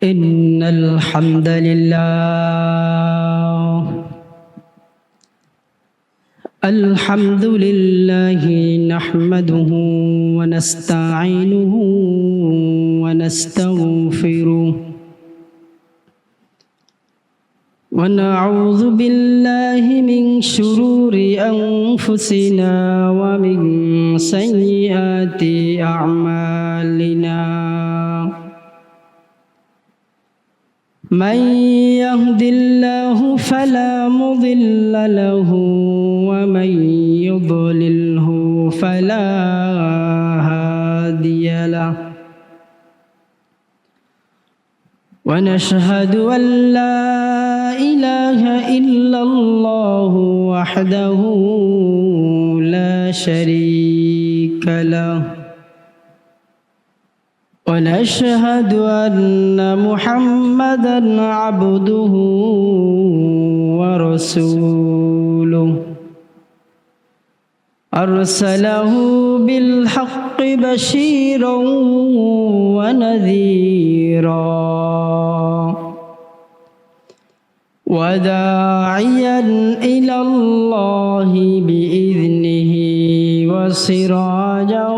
إن الحمد لله نحمده ونستعينه ونستغفره ونعوذ بالله من شرور أنفسنا ومن سيئات أعمالنا من يهد الله فلا مضل له ومن يضلله فلا هادي له ونشهد أن لا إله إلا الله وحده لا شريك له ونشهد أن محمدًا عبده ورسوله أرسله بالحق بشيرًا ونذيرًا وداعيًا إلى الله بإذنه وسراجًا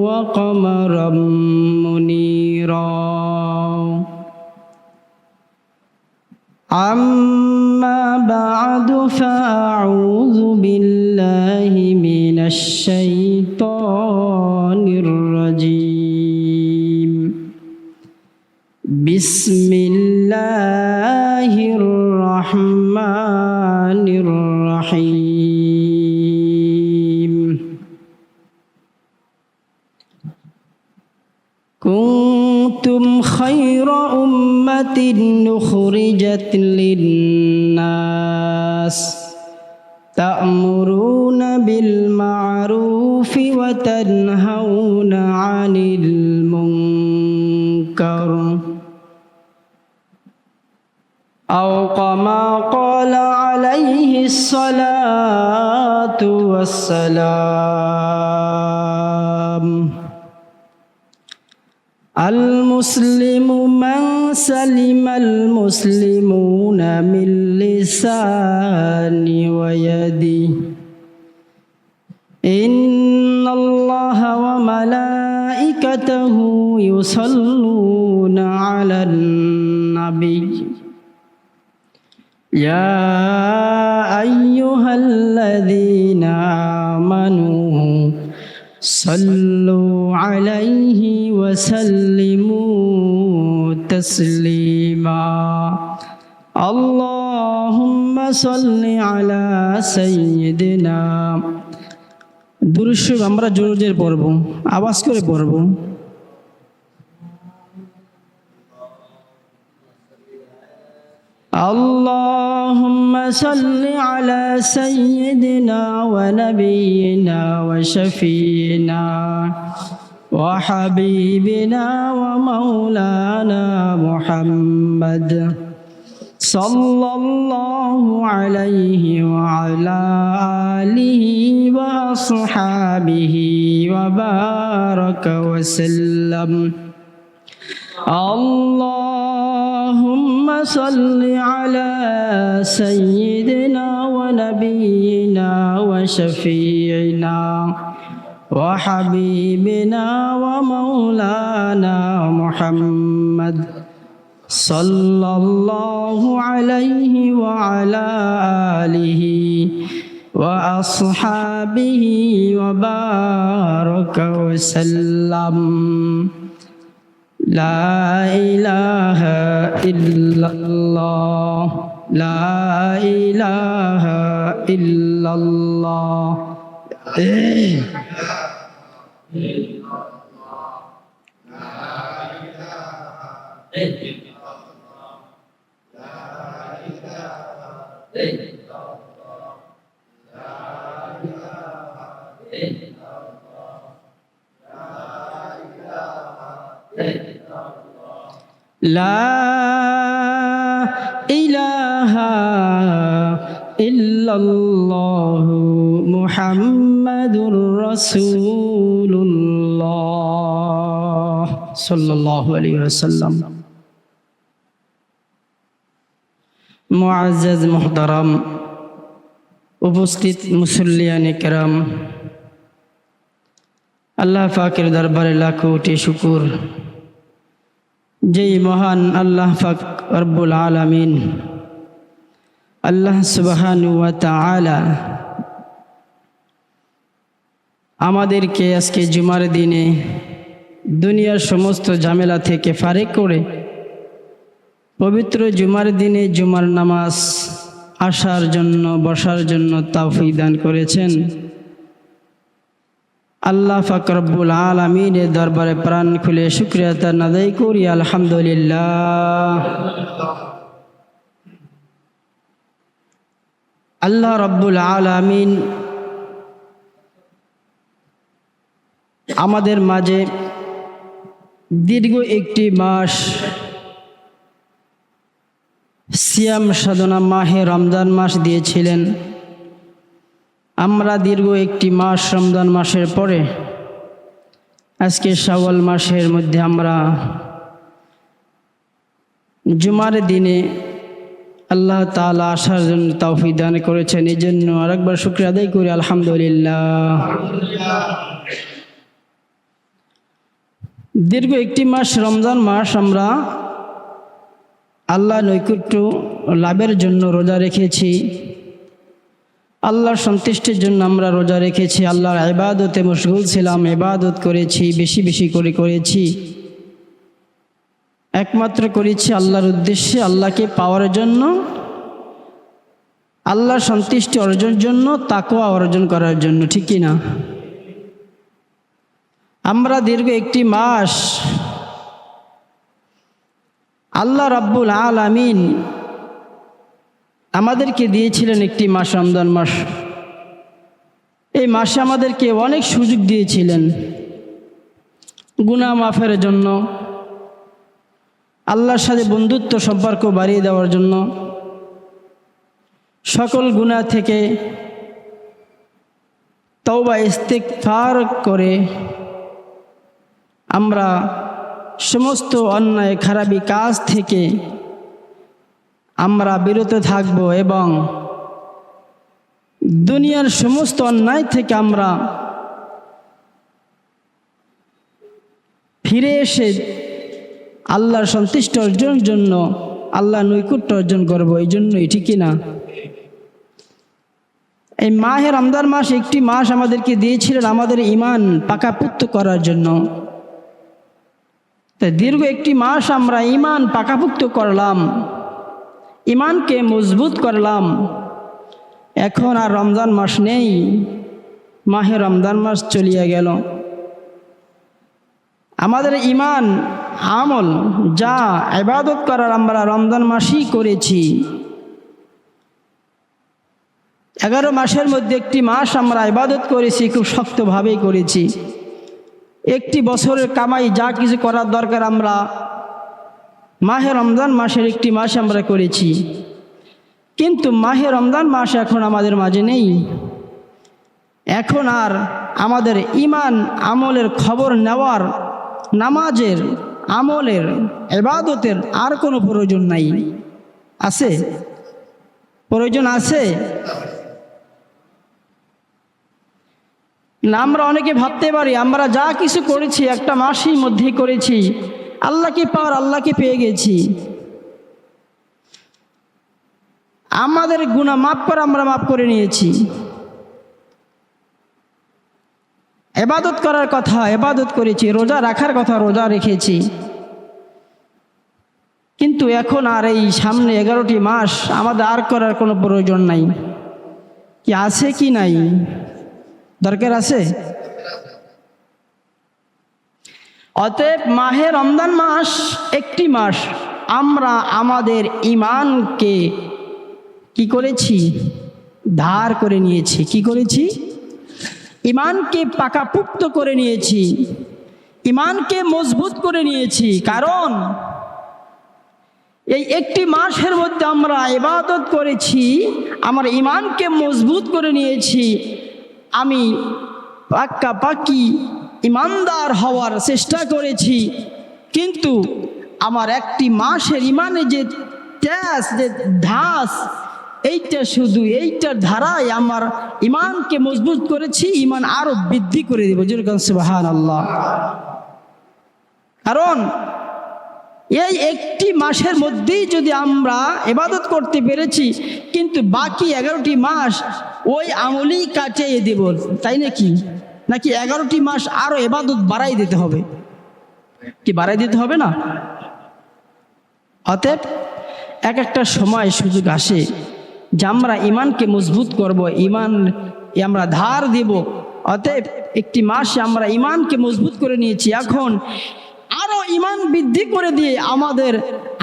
وقمرًا منيرا أما بعد فأعوذ بالله من الشيطان الرجيم بسم الله الرحمن الرحيم كنتم خير أمة أخرجت للناس تأمرون بالمعروف وتنهون عن المنكر أو كما قال عليه الصلاة والسلام المسلم من سلم المسلمون من لسانه ويده إن الله وملائكته يصلون على النبي يا أيها الذين آمنوا صلوا عليه وسلموا تسليما اللهم صل على سيدنا দুরূদ আমরা জোরে পড়ব আওয়াজ করে পড়ব اللهم صل على سيدنا ونبينا وشفينا وحبيبنا ومولانا محمد صلى الله عليه وعلى آله وأصحابه وبارك وسلم اللهم صل على سيدنا ونبينا وشفيعنا وحبيبنا ومولانا محمد صلى الله عليه وعلى آله وأصحابه وبارك وسلم لا إله إلا الله لا إله إلا الله لا إله إلا الله محمد رسول الله صلى الله عليه وسلم মুআজ্জাজ মুহতারাম, উপস্থিত মুসল্লিয়ানে কেরাম, আল্লাহ পাকের দরবারে লাখো কোটি শুকর, যেই মহান আল্লাহ পাক রব্বুল আলামিন আল্লাহ সুবহানাহু ওয়া তাআলা আমাদেরকে আজকে জুমার দিনে দুনিয়ার সমস্ত ঝামেলা থেকে ফারেক করে পবিত্র জুমার দিনে জুমার নামাজ আসার জন্য বসার জন্য তৌফিক দান করেছেন। আল্লাহ পাক রব্বুল আলামিনের দরবারে প্রাণ খুলে শুকরিয়া আদায় করি, আলহামদুলিল্লাহ। আল্লাহ রব্বুল আলামিন আমাদের মাঝে দীর্ঘ একটি মাস সিয়াম সাধনা মাহে রমজান মাস দিয়েছিলেন। আমরা দীর্ঘ একটি মাস রমজান মাসের পরে আজকে শাওয়াল মাসের মধ্যে আমরা জুমার দিনে আল্লাহ তাআলা আসার জন্য তৌফিক দান করেছেন। এই জন্য আরেকবার শুকরিয়া আদায় করি, আলহামদুলিল্লাহ। দীর্ঘ একটি মাস রমজান মাস আমরা আল্লাহ নৈকট্য লাভের জন্য রোজা রেখেছি, আল্লাহর সন্তুষ্টির জন্য আমরা রোজা রেখেছি, আল্লাহর ইবাদতে মশগুল ছিলাম, ইবাদত করেছি, বেশি বেশি করে করেছি, একমাত্র করেছি আল্লাহর উদ্দেশ্যে, আল্লাহকে পাওয়ার জন্য, আল্লাহর সন্তুষ্টি অর্জনের জন্য, তাকওয়া অর্জন করার জন্য, ঠিক কি না? আমরা দীর্ঘ একটি মাস আল্লাহ রাব্বুল আলামিন আমাদেরকে দিয়েছিলেন একটি মাস রমজান মাস। এই মাসে আমাদেরকে অনেক সুযোগ দিয়েছিলেন গুনাহ মাফের জন্য, আল্লাহর সাথে বন্ধুত্ব সম্পর্ক বাড়িয়ে দেওয়ার জন্য, সকল গুনাহ থেকে তওবা ইস্তিগফার করে আমরা সমস্ত অন্যায় খারাপি কাজ থেকে আমরা বিরত থাকব এবং দুনিয়ার সমস্ত অন্যায় থেকে আমরা ফিরে এসে আল্লাহর সন্তুষ্টি অর্জনের জন্য, আল্লাহ নৈকট্য অর্জন করব। এই জন্যই, ঠিক না? এই মাহে রমজান মাস একটি মাস আমাদেরকে দিয়েছিলেন আমাদের ঈমান পাকাপোক্ত করার জন্য। তাই দীর্ঘ একটি মাস আমরা ঈমান পাকাপোক্ত করলাম, ঈমানকে মজবুত করলাম। এখন আর রমজান মাস নেই, মাহে রমজান মাস চলিয়ে গেল। আমাদের ঈমান আমল যা ইবাদত করার আমরা রমজান মাসেই করেছি। 11 মাসের মধ্যে একটি মাস আমরা ইবাদত করেছি, খুব শক্তভাবেই করেছি। একটি বছরের কামাই যা কিছু করার দরকার আমরা মাহে রমজান মাসের একটি মাস আমরা করেছি। কিন্তু মাহে রমজান মাস এখন আমাদের মাঝে নেই। এখন আর আমাদের ঈমান আমলের খবর নেওয়ার, নামাজের, আমলের, ইবাদতের আর কোনো প্রয়োজন নাই। আছে? প্রয়োজন আছে না? আমরা অনেকে ভাবতে পারি আমরা যা কিছু করেছি একটা মাসের মধ্যেই করেছি, আল্লাহকে পাওয়ার, আল্লাহকে পেয়ে গেছি। আমাদের গুনাহ মাফ করে আমরা মাফ করে নিয়েছি। ইবাদত করার কথা ইবাদত করেছি, রোজা রাখার কথা রোজা রেখেছি। কিন্তু এখন আর এই সামনে 11টি মাস আমাদের আর করার কোনো প্রয়োজন নাই। কি আছে কি নাই? দরকার আছে। অতএব মাহে রমজান মাস একটি মাস আমরা আমাদের ঈমানকে কি করেছি? ধার করে নিয়েছি। কি করেছি? ঈমানকে পাকাপোক্ত করে নিয়েছি, ঈমানকে মজবুত করে নিয়েছি। কারণ এই একটি মাসের মধ্যে আমরা ইবাদত করেছি, আমার ঈমানকে মজবুত করে নিয়েছি, আমি পাক্কাপাক্কি ঈমানদার হওয়ার চেষ্টা করেছি। কিন্তু আমার একটি মাসের ঈমানে যে তেজ, যে ধাস, এইটা শুধু এইটার ধারায় আমার ইমানকে মজবুত করেছি, ইমান আরো বৃদ্ধি করে দেব। যেরকম সুবহানাল্লাহ। কারণ এই একটি মাসের মধ্যেই যদি আমরা ইবাদত করতে পেরেছি, কিন্তু বাকি 11টি মাস ওই আমলই কাটিয়ে দেব, তাই নাকি 11টি মাস আরো ইবাদত বাড়াই দিতে হবে? কি বাড়াই দিতে হবে না? অতএব এক একটা সময় সুযোগ আসে যে আমরা ইমানকে মজবুত করব, ইমান আমরা ধার দেব। অতএব একটি মাসে আমরা ইমানকে মজবুত করে নিয়েছি, এখন আরো ইমান বৃদ্ধি করে দিয়ে আমাদের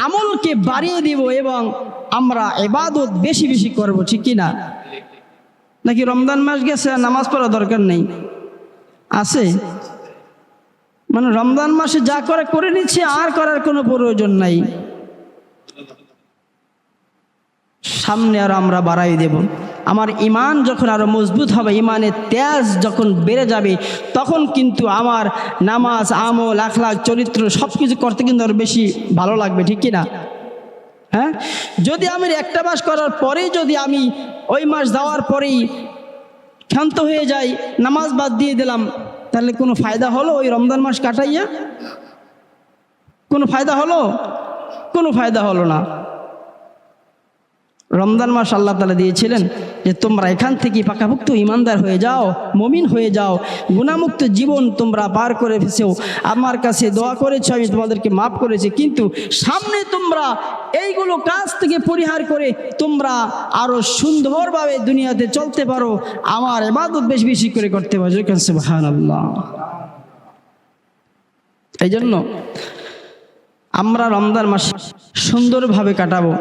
আমলকে বাড়িয়ে দেব এবং আমরা ইবাদত বেশি বেশি করব, ঠিক কি না? নাকি রমজান মাস গেছে নামাজ পড়া দরকার নেই? আছে মানে রমজান মাসে যা করে নিচ্ছে, আর করার কোনো প্রয়োজন নাই, সামনে আরো আমরা বাড়াই দেব। আমার ইমান যখন আরো মজবুত হবে, ইমানের তেজ যখন বেড়ে যাবে, তখন কিন্তু আমার নামাজ, আমল, আখলাক, চরিত্র সবকিছু করতে কিন্তু আরো বেশি ভালো লাগবে, ঠিক কি না? হ্যাঁ, যদি আমি একটা মাস করার পরেই যদি আমি ওই মাস যাওয়ার পরেই ক্ষান্ত হয়ে যাই, নামাজ বাদ দিয়ে দিলাম, তাহলে কোনো ফায়দা হলো? ওই রমজান মাস কাটাইয়া কোনো ফায়দা হলো? কোনো ফায়দা হলো না। রমজান মাস আল্লাহ তাআলা দিয়েছিলেন যে তোমরা এখান থেকে পাকাপোক্ত ইমানদার হয়ে যাও, মুমিন হয়ে যাও, গুনাহমুক্ত জীবন তোমরা পার করে ফেসো, আমার কাছে দোয়া করেছো, আমি তোমাদেরকে মাফ করেছি, কিন্তু সামনে তোমরা এইগুলো কাজ থেকে পরিহার করে তোমরা আরো সুন্দরভাবে দুনিয়াতে চলতে পারো, আমার ইবাদত বেশি বেশি করে করতে পারো। সুবহানাল্লাহ। এই জন্য আমরা রমজান মাস সুন্দরভাবে কাটাবো,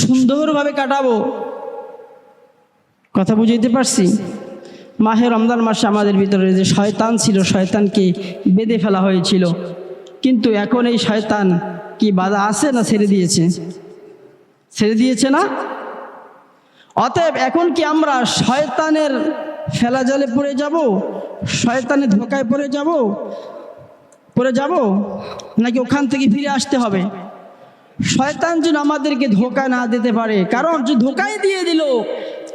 সুন্দরভাবে কাটাবো। কথা বুঝাইতে পারছি? মাহে রমজান মাসে আমাদের ভিতরে যে শয়তান ছিল, শয়তানকে বেঁধে ফেলা হয়েছিল, কিন্তু এখন এই শয়তান কি বাধা আছে না ছেড়ে দিয়েছে? ছেড়ে দিয়েছে না? অতএব এখন কি আমরা শয়তানের ফেলা জালে পড়ে যাব, শয়তানের ধোকায় পড়ে যাব নাকি ওখান থেকে ফিরে আসতে হবে? শয়তান যেন আমাদেরকে ধোকা না দিতে পারে, কারণ যে ধোকায় দিয়ে দিল,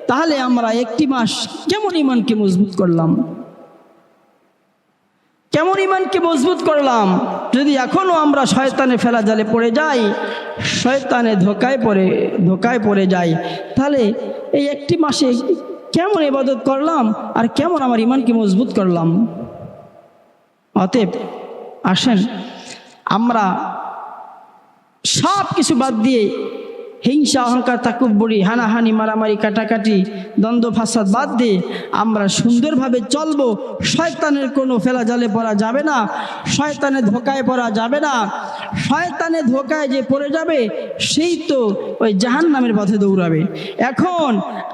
তাহলে আমরা একটি মাস কেমন ইমানকে মজবুত করলাম, কেমন ইমানকে মজবুত করলাম? যদি এখনো আমরা শয়তানের ফেলা জালে পড়ে যাই, শয়তানের ধোকায় পড়ে যাই, তাহলে এই একটি মাসে কেমন ইবাদত করলাম আর কেমন আমার ইমানকে মজবুত করলাম? অতএব আসেন আমরা সব কিছু বাদ দিয়ে হিংসা, অহংকার, তাকুব্বুরি, হানাহানি, মারামারি, কাটাকাটি, দ্বন্দ্ব ফাসাদ বাদ দিয়ে আমরা সুন্দরভাবে চলবো। শয়তানের কোনো ফেলা জালে পড়া যাবে না, শয়তানের ধোকায় পড়া যাবে না। শয়তানের ধোকায় যে পড়ে যাবে, সেই তো ওই জাহান্নামের পথে দৌড়াবে। এখন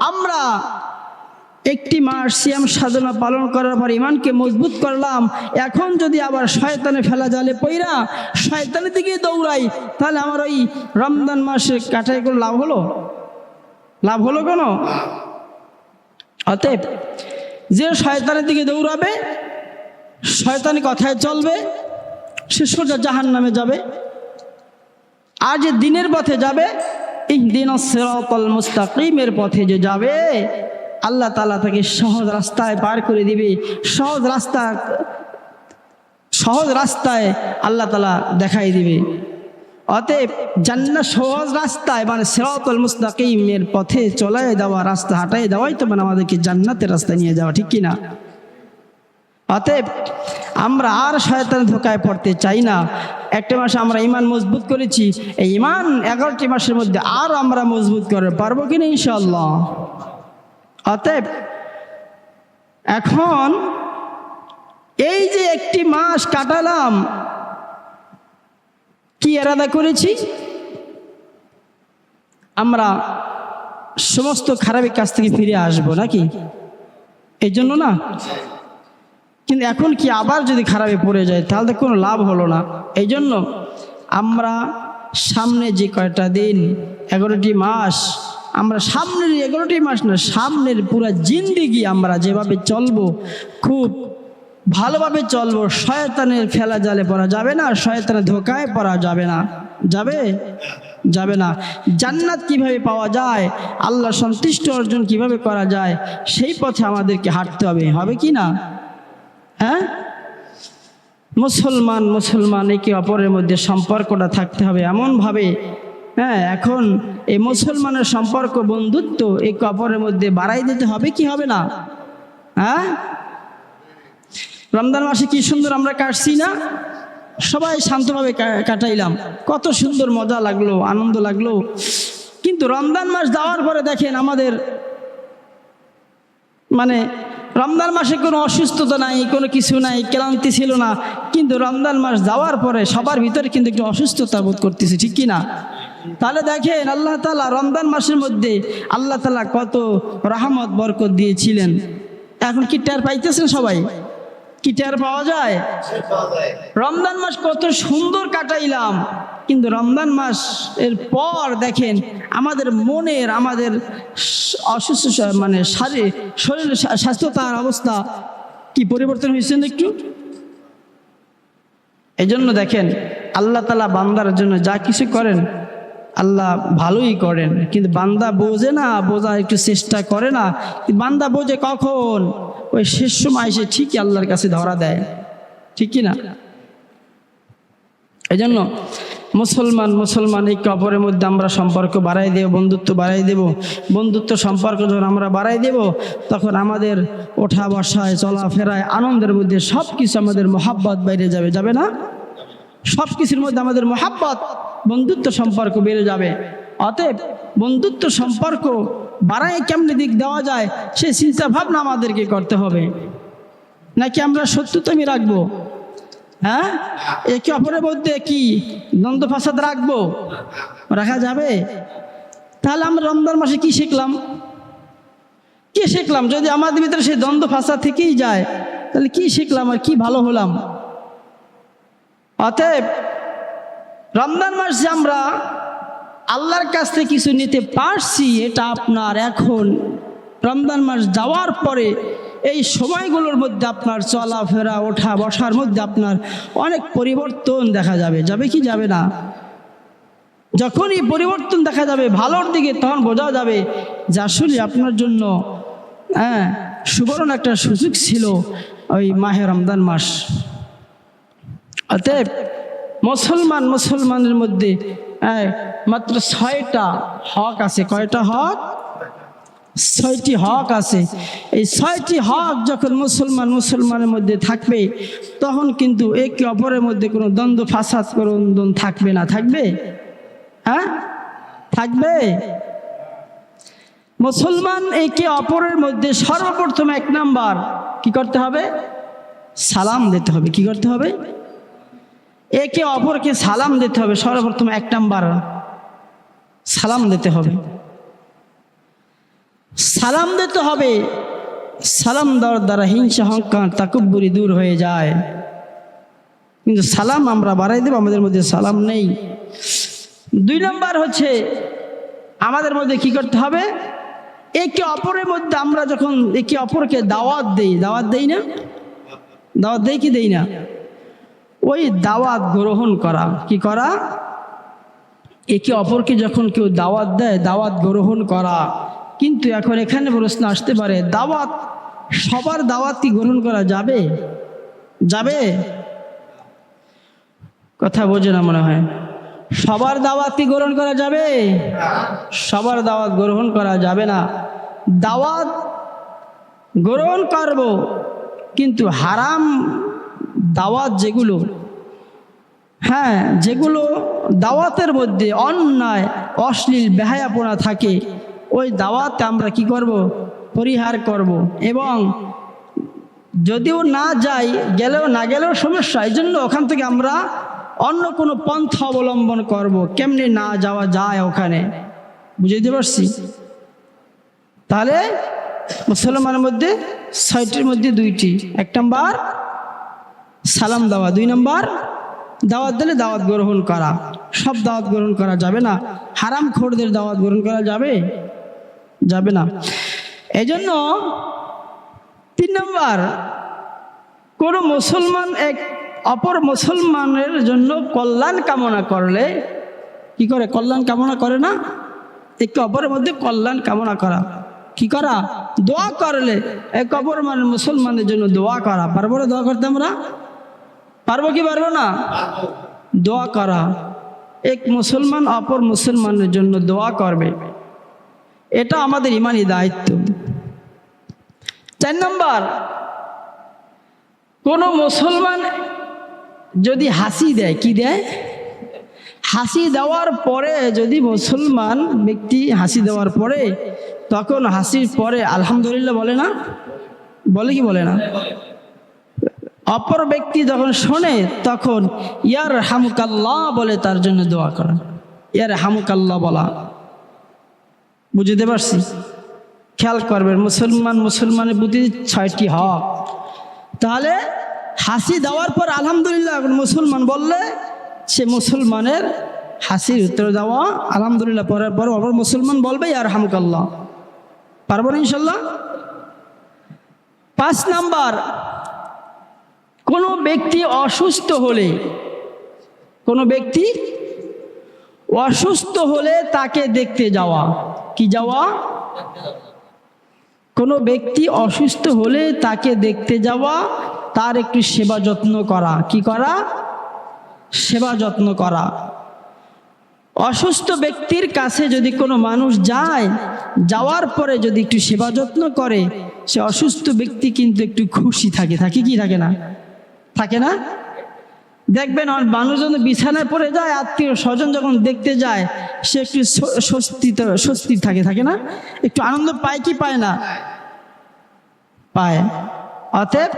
আমরা একটি মাস সিয়াম সাধনা পালন করার পর ইমানকে মজবুত করলাম, এখন যদি আবার শয়তানে ফেলা জালে পইরা শয়তানের দিকে দৌড়াই, তাহলে আমার ওই রমজান মাসে কাটাই কোনো লাভ হলো কেন? অতএব যে শয়তানের দিকে দৌড়াবে, শয়তানের কথায় চলবে, সে সোজা জাহান্নামে যাবে। আর যে দিনের পথে যাবে, ইহদিনাস সিরাতাল মুস্তাকিমের পথে যে যাবে, আল্লাহ তাআলা তাকে সহজ রাস্তায় পার করে দিবে। সহজ রাস্তায় আল্লাহ তাআলা দেখাই দিবে। অতএব জান্নাত সহজ রাস্তায়, মানে সিরাতাল মুস্তাকিমের পথে চলায় দেওয়া, রাস্তা হাঁটাই দেওয়াই তো মানে আমাদেরকে জান্নাতের রাস্তায় নিয়ে যাওয়া, ঠিক কিনা? অতএব আমরা আর শয়তানের ধোকায় পড়তে চাই না। একটা মাসে আমরা ইমান মজবুত করেছি, এই ইমান 11টি মাসের মধ্যে আরো আমরা মজবুত করতে পারবো কিনা ইনশাআল্লাহ। অতএব এখন এই যে একটি মাস কাটালাম, কি ইরাদা করেছি? আমরা সমস্ত খারাপের কাছ থেকে ফিরে আসবো নাকি? এই জন্য না, কিন্তু এখন কি আবার যদি খারাপে পড়ে যায়, তাহলে কোনো লাভ হলো না। এই জন্য আমরা সামনে যে কয়টা দিন, 11টি মাস, আমরা সামনের 11টি মাস না, সামনের পুরো জিন্দেগি আমরা যেভাবে চলবো, খুব ভালোভাবে চলবো। শয়তানের ফেলা জালে পড়া যাবে না, শয়তানের ধোকায় পড়া যাবে না। যাবে? যাবে না। জান্নাত কিভাবে পাওয়া যায়, আল্লাহ সন্তুষ্ট অর্জন কিভাবে করা যায়, সেই পথে আমাদেরকে হাঁটতে হবে, হবে কি না? হ্যাঁ, মুসলমান একে অপরের মধ্যে সম্পর্কটা থাকতে হবে এমনভাবে। হ্যাঁ, এখন এই মুসলমানের সম্পর্ক, বন্ধুত্ব একে অপরের মধ্যে বাড়াই দিতে হবে কি হবে না? হ্যাঁ, রমজান মাসে কি সুন্দর আমরা কাটছি না, সবাই শান্তভাবে কাটাইলাম, কত সুন্দর মজা লাগলো, আনন্দ লাগলো। কিন্তু রমজান মাস যাওয়ার পরে দেখেন আমাদের মানে রমজান মাসে কোনো অসুস্থতা নাই, কোনো কিছু নাই, ক্লান্তি ছিল না, কিন্তু রমজান মাস যাওয়ার পরে সবার ভিতরে কিন্তু একটু অসুস্থতা বোধ করতেছে, ঠিক কি না? তাহলে দেখেন আল্লাহ তাআলা রমজান মাসের মধ্যে আল্লাহ তাআলা কত রহমত বরকত দিয়েছিলেন। এখন কি টের পাইতেছেন সবাই? কি টের পাওয়া যায়? রমজান মাস কত সুন্দর কাটাইলাম, কিন্তু রমজান মাস এর পর দেখেন আমাদের মনের, আমাদের অসুস্থ মানে শরীরের স্বাস্থ্যতার অবস্থা কি পরিবর্তন হয়েছে একটু। এই জন্য দেখেন আল্লাহ তাআলা বান্দার জন্য যা কিছু করেন আল্লাহ ভালোই করেন, কিন্তু বান্দা বোঝে না, বোঝার একটু চেষ্টা করে না। বান্দা বোঝে কখন? ওই শেষ সময় এসে ঠিকই আল্লাহর কাছে ধরা দেয়, ঠিক কি না? এই জন্য মুসলমান একে অপরের মধ্যে আমরা সম্পর্ক বাড়াই দেব, বন্ধুত্ব বাড়াই দেব। বন্ধুত্ব সম্পর্ক যখন আমরা বাড়াই দেব, তখন আমাদের ওঠা বসায়, চলাফেরায়, আনন্দের মধ্যে সব কিছু আমাদের মহাব্বত বাইরে যাবে, যাবে না? সব কিছুর মধ্যে আমাদের মহাব্বত, বন্ধুত্ব সম্পর্ক বেড়ে যাবে। অতএব বন্ধুত্ব সম্পর্ক বাড়ায় কেমনে দিক দেওয়া যায় সেই চিন্তা ভাবনা আমাদেরকে করতে হবে। নাকি আমরা শত্রুতামি রাখবো? হ্যাঁ, একে অপরের মধ্যে কি দ্বন্দ্ব ফাসাদ রাখবো? রাখা যাবে? তাহলে আমরা রমজান মাসে কি শিখলাম? কি শিখলাম? যদি আমাদের ভিতরে সেই দ্বন্দ্ব ফাসাদ থেকেই যায়, তাহলে কি শিখলাম আর কি ভালো হলাম? অতএব রমজান মাস যে আমরা আল্লাহর কাছ থেকে কিছু নিতে পারছি, এটা আপনার এখন রমজান মাস যাওয়ার পরে এই সময়গুলোর মধ্যে আপনার চলাফেরা, ওঠা বসার মধ্যে আপনার অনেক পরিবর্তন দেখা যাবে, যাবে কি যাবে না? যখনই পরিবর্তন দেখা যাবে ভালোর দিকে, তখন বোঝা যাবে যে আসলে আপনার জন্য সুবর্ণ একটা সুযোগ ছিল ওই মাহে রমজান মাস। অতএব মুসলমানের মধ্যে মাত্র 6টা হক আছে। কয়টা হক? 6টি হক আছে। এই 6টি হক যখন মুসলমানের মধ্যে থাকবে, তখন কিন্তু একে অপরের মধ্যে কোনো দ্বন্দ্ব ফাসাদ করুন থাকবে না। থাকবে? হ্যাঁ, থাকবে। মুসলমান একে অপরের মধ্যে সর্বপ্রথম 1 নাম্বার কি করতে হবে? সালাম দিতে হবে। কি করতে হবে? একে অপরকে সালাম দিতে হবে। সর্বপ্রথম 1 নাম্বার সালাম দিতে হবে। সালাম দিতে হবে। সালাম দেওয়ার দ্বারা হিংসা, অহংকার, তাকব্বুরি দূর হয়ে যায়। কিন্তু সালাম আমরা বাড়াই দেব, আমাদের মধ্যে সালাম নেই। 2 নাম্বার হচ্ছে আমাদের মধ্যে কি করতে হবে? একে অপরের মধ্যে আমরা যখন একে অপরকে দাওয়াত দেই না? দাওয়াত দেই কি দেই না? ওই দাওয়াত গ্রহণ করা। কি করা? একে অপরকে যখন কেউ দাওয়াত দেয়, দাওয়াত গ্রহণ করা। কিন্তু এখন এখানে প্রশ্ন আসতে পারে, দাওয়াত, সবার দাওয়াত কি গ্রহণ করা যাবে? যাবে? কথা বোঝে না মনে হয়। সবার দাওয়াত কি গ্রহণ করা যাবে? সবার দাওয়াত গ্রহণ করা যাবে না। দাওয়াত গ্রহণ করব, কিন্তু হারাম দাওয়াত যেগুলো, হ্যাঁ, যেগুলো দাওয়াতের মধ্যে অন্যায়, অশ্লীল, বেহায়াপনা থাকে, ওই দাওয়াতে আমরা কি করব? পরিহার করব। এবং যদিও না যাই, না গেলেও সমস্যা, এই জন্য ওখান থেকে আমরা অন্য কোনো পন্থা অবলম্বন করব, কেমনে না যাওয়া যায় ওখানে। বুঝতে পারছি? তাহলে মুসলমানের মধ্যে 6টির মধ্যে 2টি। 1 নাম্বার সালাম দেওয়া, 2 নাম্বার দাওয়াত দিলে দাওয়াত গ্রহণ করা। সব দাওয়াত গ্রহণ করা যাবে না। হারাম খোরদের দাওয়াত গ্রহণ করা যাবে? যাবে না। এই জন্য 3 নাম্বার, কোনো মুসলমান অপর মুসলমানের জন্য কল্যাণ কামনা করলে কি করে? কল্যাণ কামনা করে না? একে অপরের মধ্যে কল্যাণ কামনা করা, কি করা? দোয়া করলে একে অপর মানে মুসলমানদের জন্য দোয়া করা। পারবো না দোয়া করতে আমরা? পারবো কি পারবো না? দোয়া করা, এক মুসলমান অপর মুসলমানের জন্য দোয়া করবে, এটা আমাদের ইমানি দায়িত্ব। 4 নম্বর, কোনো মুসলমান যদি হাসি দেয়, কি দেয়? হাসি দেওয়ার পরে যদি মুসলমান ব্যক্তি হাসি দেওয়ার পরে, তখন হাসির পরে আলহামদুলিল্লাহ বলে না? বলে কি বলে না? অপর ব্যক্তি যখন শোনে তখন ইয়ার হামুকাল্লাহ বলে তার জন্য দোয়া করা, ইয়ার হামুকাল্লাহ বলা। বুঝতে পারছি? খেয়াল করবেন, মুসলমানের প্রতি 6টি হক। তাহলে হাসি দেওয়ার পর আলহামদুলিল্লাহ মুসলমান বললে সে মুসলমানের হাসির উত্তর দেওয়া, আলহামদুলিল্লাহ পড়ার পর অপর মুসলমান বলবে ইয়ার হামুকাল্লাহ। পারবো না ইনশাল্লাহ? 5 নাম্বার, কোনো ব্যক্তি অসুস্থ হলে, কোনো ব্যক্তি অসুস্থ হলে তাকে দেখতে যাওয়া, কি যাওয়া? কোনো ব্যক্তি অসুস্থ হলে তাকে দেখতে যাওয়া, তার একটু সেবা যত্ন করা, কি করা? সেবা যত্ন করা। অসুস্থ ব্যক্তির কাছে যদি কোনো মানুষ যায়, যাওয়ার পরে যদি একটু সেবা যত্ন করে, সে অসুস্থ ব্যক্তি কিন্তু একটু খুশি থাকে, কি থাকে না? থাকে না? দেখবেন মানুষ যখন বিছানায় পড়ে যায়, আত্মীয় স্বজন যখন দেখতে যায়, সে একটু স্বস্তি থাকে না? একটু আনন্দ পায় কি পায় না? পায়। অতএব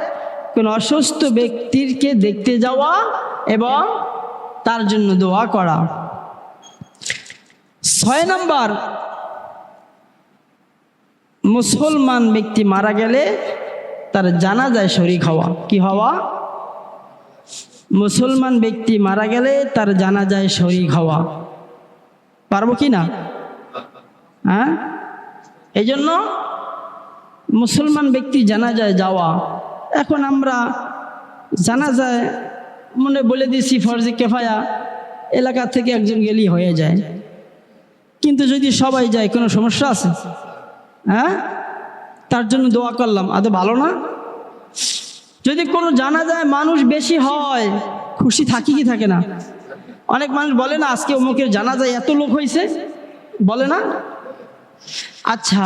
কোন অসুস্থ ব্যক্তিকে দেখতে যাওয়া এবং তার জন্য দোয়া করা। 6 নম্বর, মুসলমান ব্যক্তি মারা গেলে তার জানাজায় শরীক হওয়া, কি হওয়া? মুসলমান ব্যক্তি মারা গেলে তার জানাজায় শরীক হওয়া। পারবো কি না? হ্যাঁ, এই জন্য মুসলমান ব্যক্তি জানাজায় যাওয়া। এখন আমরা জানাজায় মনে বলে দিছি ফরজে কেফায়া, এলাকা থেকে একজন গেলেই হয়ে যায়, কিন্তু যদি সবাই যায় কোনো সমস্যা আছে? হ্যাঁ, তার জন্য দোয়া করলাম, আদৌ ভালো না? যদি কোনো জানাজায় মানুষ বেশি হয়, খুশি থাকি কি থাকে না? অনেক মানুষ বলে না আজকে অমুকের জানাজায় এত লোক হয়েছে, বলে না? আচ্ছা,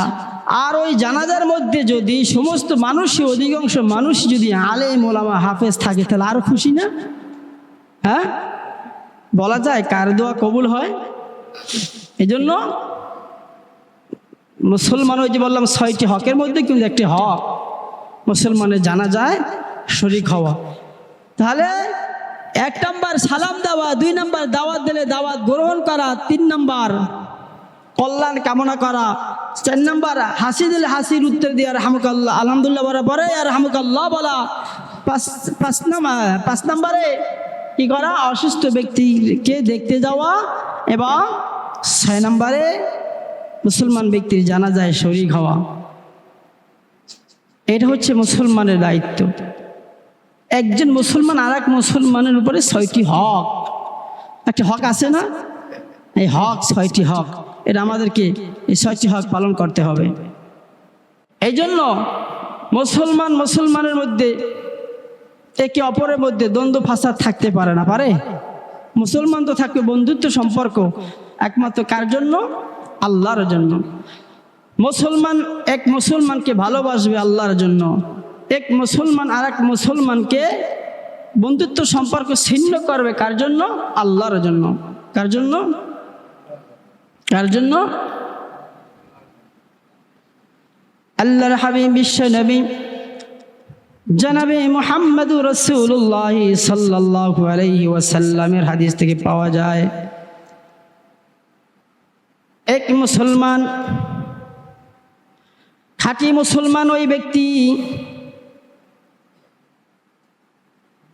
আর ওই জানাজার মধ্যে যদি সমস্ত মানুষই, অধিকাংশ মানুষ যদি আলেম ওলামা হাফেজ থাকে, তাহলে আরো খুশি না? হ্যাঁ, বলা যায় কার দোয়া কবুল হয়। এজন্য মুসলমান, ওই যে বললাম 6টি হকের মধ্যে কিন্তু একটি হক মুসলমানের জানাজায় শরীক হওয়া। তাহলে 1 নম্বর সালাম দেওয়া, 2 নম্বর দাওয়াত দিলে দাওয়াত গ্রহণ করা, 3 নম্বর কল্যাণ কামনা করা, 4 নম্বর হাসি দিলে হাসির উত্তর দিয়ে রাহমাকাল্লাহ আলহামদুলিল্লাহ বলা পরে আর রাহমাকাল্লাহ বলা। 5 নম্বরে কি করা? অসুস্থ ব্যক্তিকে দেখতে যাওয়া, এবং 6 নম্বরে মুসলমান ব্যক্তির জানাজায় শরীক হওয়া। এটা হচ্ছে মুসলমানের দায়িত্ব। একজন মুসলমান আর এক মুসলমানের উপরে 6টি হক, একটা হক আছে না? এই হক 6টি হক, এটা আমাদেরকে এই 6টি হক পালন করতে হবে। এই জন্য মুসলমানের মধ্যে একে অপরের মধ্যে দ্বন্দ্ব ফাসাদ থাকতে পারে না। পারে? মুসলমান তো থাকবে বন্ধুত্ব সম্পর্ক, একমাত্র কার জন্য? আল্লাহর জন্য। মুসলমান এক মুসলমানকে ভালোবাসবে আল্লাহর জন্য, এক মুসলমান আর এক মুসলমানকে বন্ধুত্ব সম্পর্ক ছিন্ন করবে কার জন্য? আল্লাহর জন্য। কার জন্য? কার জন্য? আল্লাহর হাবিব বিশ্ব নবী জনাবে মুহাম্মদুর রাসূলুল্লাহ সাল্লাল্লাহু আলাইহি ওয়াসাল্লামের হাদিস থেকে পাওয়া যায়, এক মুসলমান, খাঁটি মুসলমান ওই ব্যক্তি,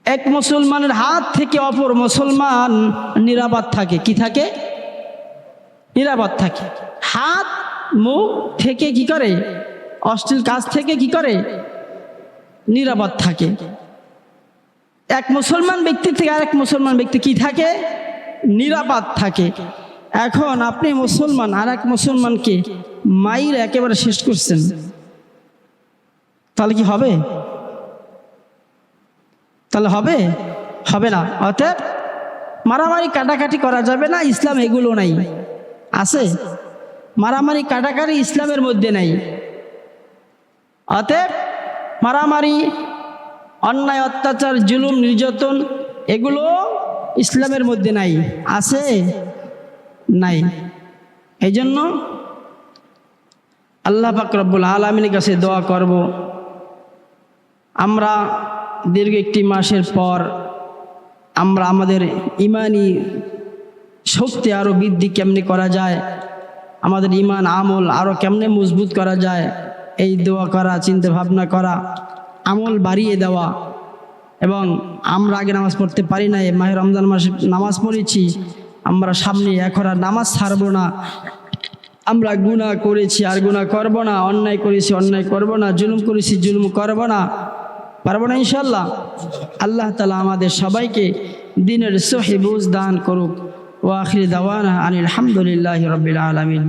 এক মুসলমানের হাত থেকে অপর মুসলমান নিরাপদ থাকে। কি থাকে? নিরাপদ থাকে। হাত মুখ থেকে কি করে? অশ্লীল কাজ থেকে কি করে? নিরাপদ থাকে। এক মুসলমান ব্যক্তি থেকে আরেক মুসলমান ব্যক্তি কি থাকে? নিরাপদ থাকে। এখন আপনি মুসলমান আর এক মুসলমানকে মাইর একেবারে শেষ করছেন, তাহলে কি হবে? তাহলে হবে? হবে না। অতএব মারামারি কাটাকাটি করা যাবে না, ইসলাম এগুলো নাই। আছে মারামারি কাটাকাটি ইসলামের মধ্যে নাই। অতএব মারামারি, অন্যায়, অত্যাচার, জুলুম, নির্যাতন এগুলো ইসলামের মধ্যে নাই। আছে? নাই। এই জন্য আল্লাহ পাক রব্বুল আলামিনের কাছে দোয়া করব, আমরা দীর্ঘ একটি মাসের পর আমরা আমাদের ইমানি শক্তি আরও বৃদ্ধি কেমনে করা যায়, আমাদের ইমান আমল আরও কেমনে মজবুত করা যায়, এই দোয়া করা, চিন্তা ভাবনা করা, আমল বাড়িয়ে দেওয়া। এবং আমরা আগে নামাজ পড়তে পারি না, মাহে রমজান মাসে নামাজ পড়েছি, আমরা সামনে এখন আর নামাজ ছাড়বো না। আমরা গুনাহ করেছি আর গুনাহ করব না, অন্যায় করেছি অন্যায় করব না, জুলুম করেছি জুলুম করব না, পারবো না ইনশাল্লাহ। আল্লাহ তাআলা আমাদের সবাইকে দ্বীনের সহি বুঝ দান করুক। ওয়া আখির দাওয়ানা আনিল হামদুলিল্লাহি রাব্বিল আলামিন।